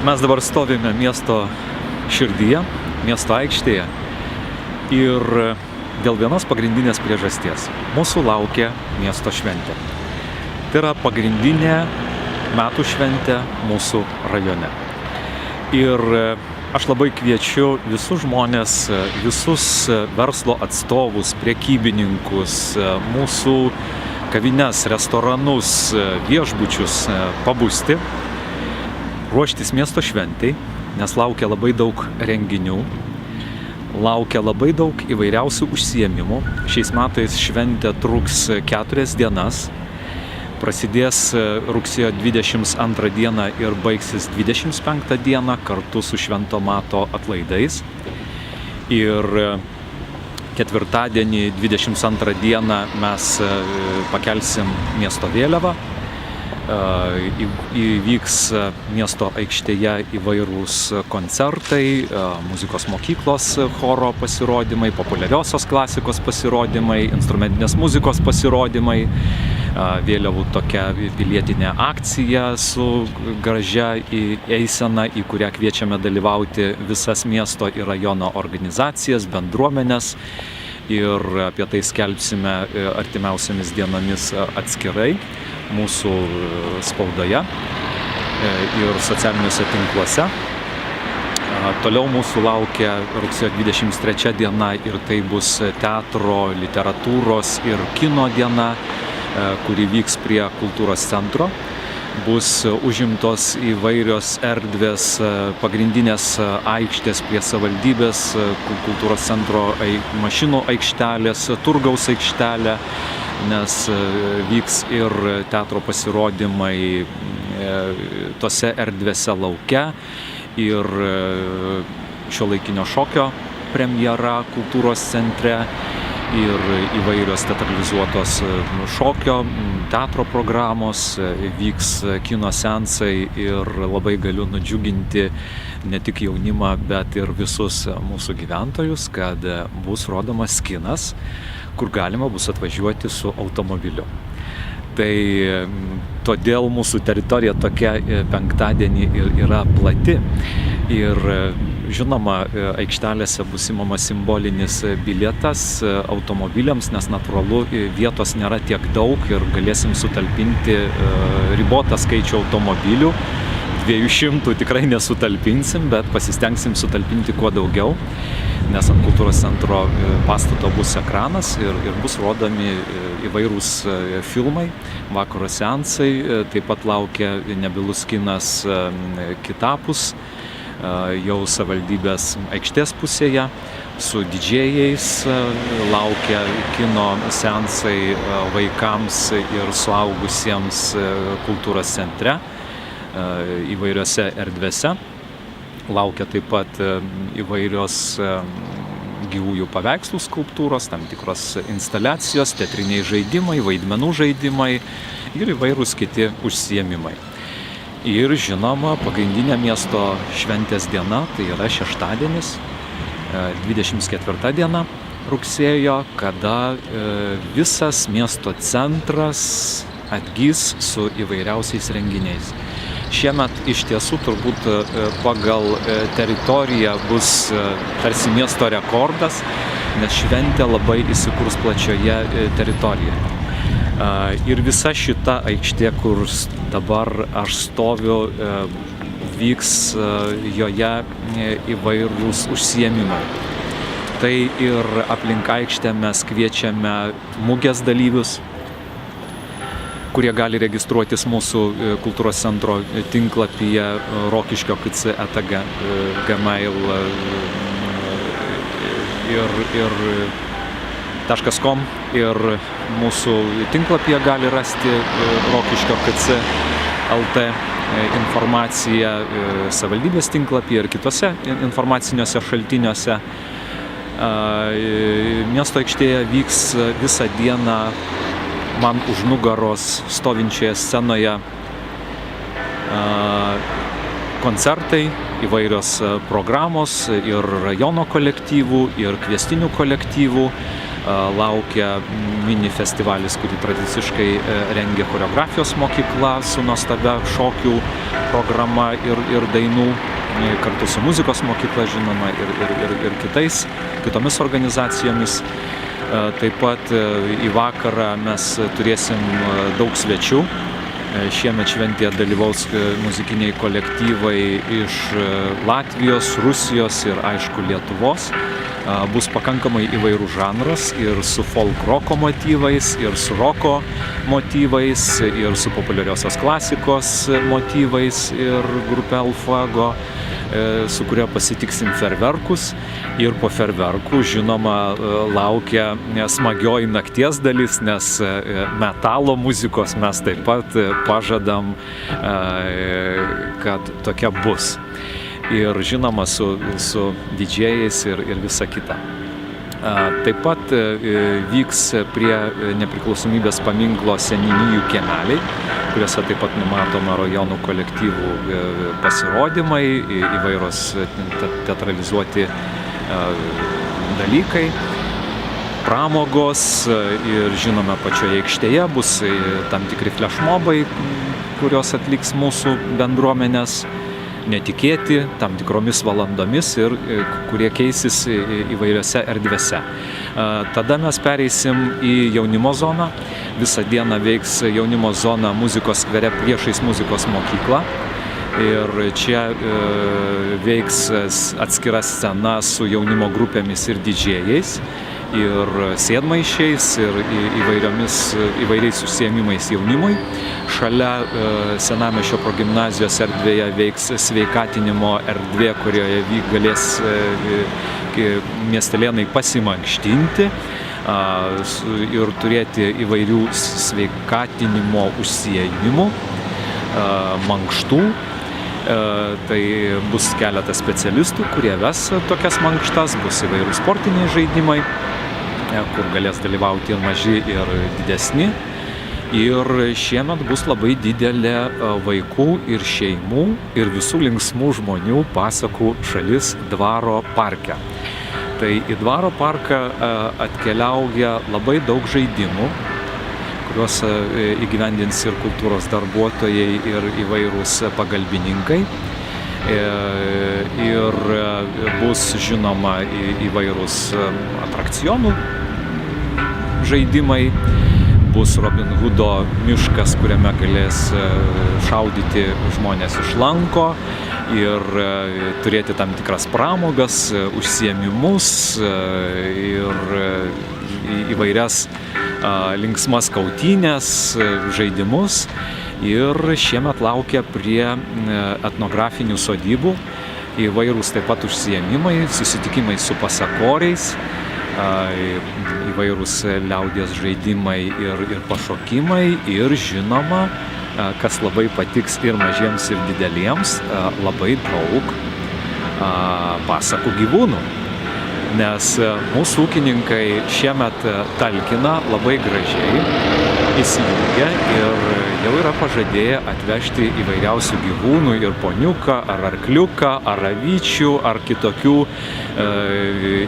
Mes dabar stovime miesto širdyje, miesto aikštėje ir dėl vienos pagrindinės priežasties. Mūsų laukia miesto šventė. Tai yra pagrindinė metų šventė mūsų rajone. Ir aš labai kviečiu visus žmonės, visus verslo atstovus, prekybininkus, mūsų kavines, restoranus, viešbučius pabusti, ruoštis miesto šventei, nes laukia labai daug renginių, laukia labai daug įvairiausių užsiėmimų. Šiais metais šventė truks 4 dienas, prasidės rugsėjo 22 dieną ir baigsis 25 dieną kartu su Švento Mato atlaidais. Ir ketvirtadienį 22 dieną mes pakelsim miesto vėliavą. Įvyks miesto aikštėje įvairūs koncertai, muzikos mokyklos choro pasirodymai, populiariosios klasikos pasirodymai, instrumentinės muzikos pasirodymai, vėliavų tokia pilietinė akcija su gražia eisena, į kurią kviečiame dalyvauti visas miesto ir rajono organizacijas, bendruomenės. Ir apie tai skelbsime artimiausiamis dienomis atskirai mūsų spaudoje ir socialiniuose tinkluose. Toliau mūsų laukia rugsėjo 23 diena ir tai bus teatro, literatūros ir kino diena, kuri vyks prie kultūros centro. Bus užimtos įvairios erdvės, pagrindinės aikštės prie savivaldybės, kultūros centro mašinų aikštelės, turgaus aikštelė, nes vyks ir teatro pasirodymai tose erdvėse lauke ir šiuolaikinio šokio premjera kultūros centre ir įvairios teatralizuotos šokio, teatro programos, vyks kino seansai ir labai galiu nudžiuginti ne tik jaunimą, bet ir visus mūsų gyventojus, kad bus rodomas kinas, kur galima bus atvažiuoti su automobiliu. Tai todėl mūsų teritorija tokia penktadienį yra plati ir žinoma, aikštelėse bus imamas simbolinis bilietas automobiliams, nes natūralu vietos nėra tiek daug ir galėsim sutalpinti ribotą skaičių automobilių. 200 tikrai nesutalpinsim, bet pasistengsim sutalpinti kuo daugiau, nes ant kultūros centro pastato bus ekranas ir bus rodomi įvairūs filmai, vakaro seansai, taip pat laukia nebylus kinas kitapus, jau savivaldybės aikštės pusėje, su didžėjais laukia kino seansai vaikams ir suaugusiems kultūros centre, įvairiose erdvėse. Laukia taip pat įvairios gyvųjų paveikslų skulptūros, tam tikros instaliacijos, teatriniai žaidimai, vaidmenų žaidimai ir įvairūs kiti užsiėmimai. Ir žinoma, pagrindinė miesto šventės diena, tai yra šeštadienis, 24 diena rugsėjo, kada visas miesto centras atgis su įvairiausiais renginiais. Šiemet iš tiesų turbūt pagal teritoriją bus tarsi miesto rekordas, nes šventė labai įsikurs plačioje teritorijoje. Ir visa šita aikštė, kur dabar aš stoviu, vyks joje įvairūs užsiėmimai. Tai ir aplink aikštę mes kviečiame mugės dalyvius, kurie gali registruotis mūsų kultūros centro tinklapyje Rokiškio KC @gmail .com ir mūsų tinklapyje gali rasti Rokiškio KC LT informaciją savivaldybės tinklapyje ir kitose informaciniuose šaltiniuose. Miesto aikštėje vyks visą dieną man už nugaros stovinčioje scenoje koncertai, įvairios programos ir rajono kolektyvų, ir kviestinių kolektyvų. Laukia mini festivalis, kurį tradiciškai rengia choreografijos mokykla su nuostabia šokių programa ir dainų, kartu su muzikos mokykla, žinoma, ir kitomis organizacijomis. Taip pat į vakarą mes turėsim daug svečių. Šiemet šventėje dalyvaus muzikiniai kolektyvai iš Latvijos, Rusijos ir, aišku, Lietuvos. Bus pakankamai įvairų žanras ir su folk roko motyvais, ir su roko motyvais, ir su populiariosios klasikos motyvais, ir grupė El Fuego, su kuria pasitiksim ferverkus. Ir po ferverkų, žinoma, laukia smagioji nakties dalis, nes metalo muzikos mes taip pat pažadam, kad tokia bus. Ir žinoma, su didžėjais ir visa kita. Taip pat vyks prie nepriklausomybės paminklo seniūnijų kiemeliai, kuriuose taip pat numatoma rajonų kolektyvų pasirodymai, įvairūs teatralizuoti dalykai, pramogos ir, žinoma, pačioje aikštėje bus tam tikri flashmobai, kurios atliks mūsų bendruomenės, netikėti tam tikromis valandomis ir kurie keisis įvairiose erdvėse. Tada mes pereisim į jaunimo zoną. Visą dieną veiks jaunimo zona muzikos skvere priešais muzikos mokyklą. Ir čia veiks atskira scena su jaunimo grupėmis ir didžėjais, ir sėdmaišiais, ir įvairiais užsiėmimais jaunimui. Šalia Senamiesčio progimnazijos erdvėje veiks sveikatinimo erdvė, kurioje galės miestelėnai pasimankštinti ir turėti įvairių sveikatinimo užsiėmimų, mankštų. Tai bus keletas specialistų, kurie ves tokias mankštas, bus įvairūs sportiniai žaidimai, kur galės dalyvauti ir maži, ir didesni. Ir šiemet bus labai didelė vaikų ir šeimų ir visų linksmų žmonių pasakų šalis Dvaro parke. Tai į Dvaro parką atkeliauja labai daug žaidimų, kuriuos įgyvendins ir kultūros darbuotojai, ir įvairūs pagalbininkai. Ir bus, žinoma, įvairūs atrakcionų žaidimai. Bus Robin Hoodo miškas, kuriame galės šaudyti žmonės iš lanko ir turėti tam tikras pramogas, užsiėmimus ir įvairias linksmas kautynes, žaidimus. Ir šiemet laukia prie etnografinių sodybų įvairūs taip pat užsiėmimai, susitikimai su pasakoriais, įvairūs liaudies žaidimai ir pašokimai. Ir, žinoma, kas labai patiks ir mažiems, ir dideliems, labai daug pasakų gyvūnų. Nes mūsų ūkininkai šiemet talkina labai gražiai, įsijungia ir jau yra pažadėję atvežti įvairiausių gyvūnų, ir poniuką, ar arkliuką, ar avyčių, ar kitokių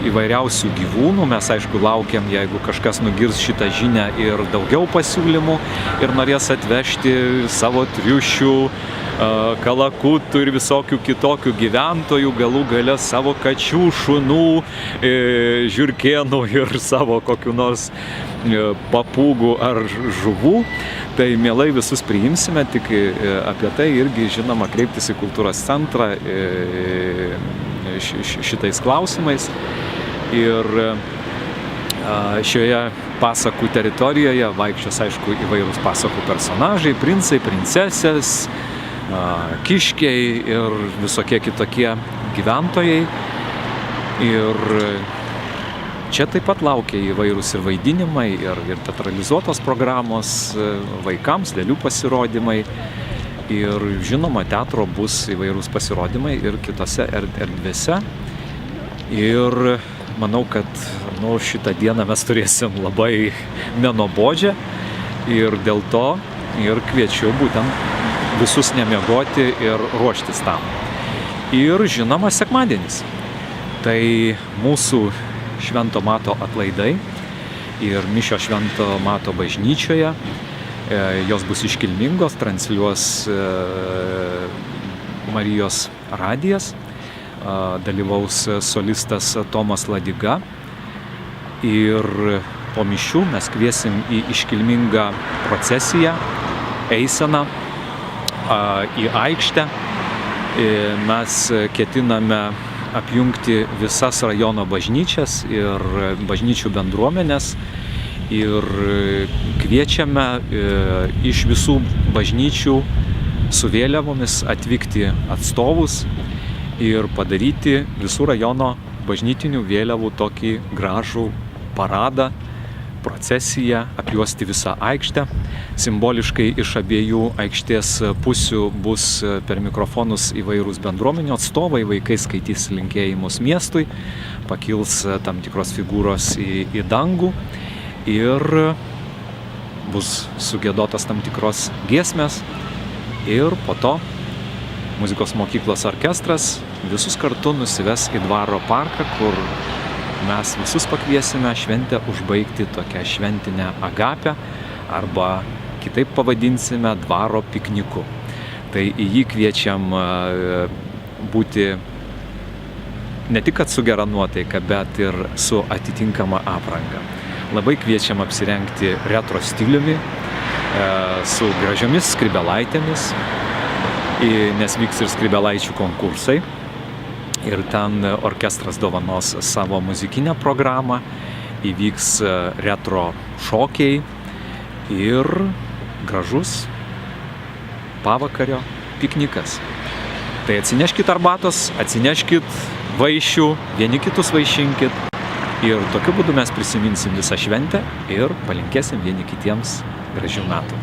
įvairiausių gyvūnų. Mes, aišku, laukiam, jeigu kažkas nugirs šitą žinią, ir daugiau pasiūlymų ir norės atvežti savo triušių, kalakutų ir visokių kitokių gyventojų, galų gale savo kačių, šunų, žiurkėnų ir savo kokių nors papūgų ar žuvų. Tai mielai visus priimsime, tik apie tai irgi, žinoma, kreiptis į kultūros centrą šitais klausimais. Ir šioje pasakų teritorijoje vaikščios, aišku, įvairūs pasakų personažai, princai, princesės, kiškiai ir visokie kitokie gyventojai. Ir čia taip pat laukia įvairūs ir vaidinimai, ir teatralizuotos programos vaikams, lėlių pasirodymai. Ir, žinoma, teatro bus įvairūs pasirodymai ir kitose erdvėse. Ir manau, kad šitą dieną mes turėsim labai nenuobodžią. Ir dėl to ir kviečiu būtent visus nemiegoti ir ruoštis tam. Ir, žinoma, sekmadienis. Tai mūsų Švento Mato atlaidai ir mišios Švento Mato bažnyčioje. Jos bus iškilmingos, transliuos Marijos radijas, dalyvaus solistas Tomas Ladiga ir po mišių mes kviesim į iškilmingą procesiją, eiseną į aikštę. Mes ketiname apjungti visas rajono bažnyčias ir bažnyčių bendruomenės ir kviečiame iš visų bažnyčių su vėliavomis atvykti atstovus ir padaryti visų rajono bažnytinių vėliavų tokį gražų paradą, procesiją, apjuosti visą aikštę. Simboliškai iš abiejų aikštės pusių bus per mikrofonus įvairūs bendruomenių atstovai, vaikai skaitys linkėjimus miestui, pakils tam tikros figūros į dangų ir bus sugiedotas tam tikros giesmės ir po to muzikos mokyklos orkestras visus kartu nusives į dvaro parką, kur mes visus pakviesime šventę užbaigti tokią šventinę agapę arba kitaip pavadinsime dvaro pikniku. Tai į jį kviečiam būti ne tik su gera nuotaika, bet ir su atitinkama apranga. Labai kviečiam apsirengti retro stiliumi, su gražiomis skrybelaitėmis, nes vyks ir skrybelaičių konkursai. Ir ten orkestras dovanos savo muzikinę programą, įvyks retro šokiai ir gražus pavakario piknikas. Tai atsineškit arbatos, atsineškit vaišių, vieni kitus vaišinkit ir tokiu būdu mes prisiminsim visą šventę ir palinkėsim vieni kitiems gražių metų.